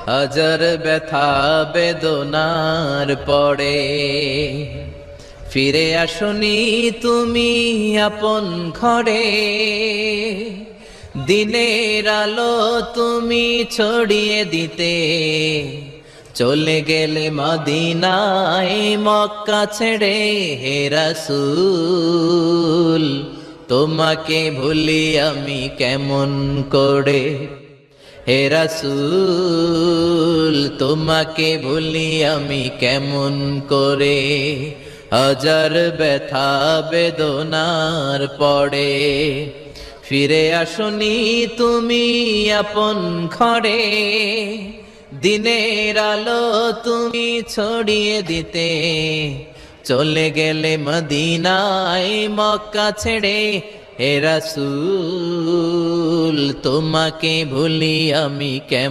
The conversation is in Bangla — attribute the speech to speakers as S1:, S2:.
S1: হাজার ব্যথা বেদনার পরে ফিরে আসনি তুমি আপন ঘরে। দিনের আলো তুমি ছড়িয়ে দিতে চলে গেলে মদিনায় মক্কা ছেড়ে। হে রাসূল তোমাকে ভুলি আমি কেমন করে। হে রাসূল তোমাকে ভুলি আমি কেমন করে। হাজার ব্যথা বেদনার পরে ফিরে আসনি তুমি আপন ঘরে। দিনের আলো তুমি ছড়িয়ে দিতে চলে গেলে মদিনায় মক্কা ছেড়ে। হে রাসূল তোমাকে ভুলি আমি কেমন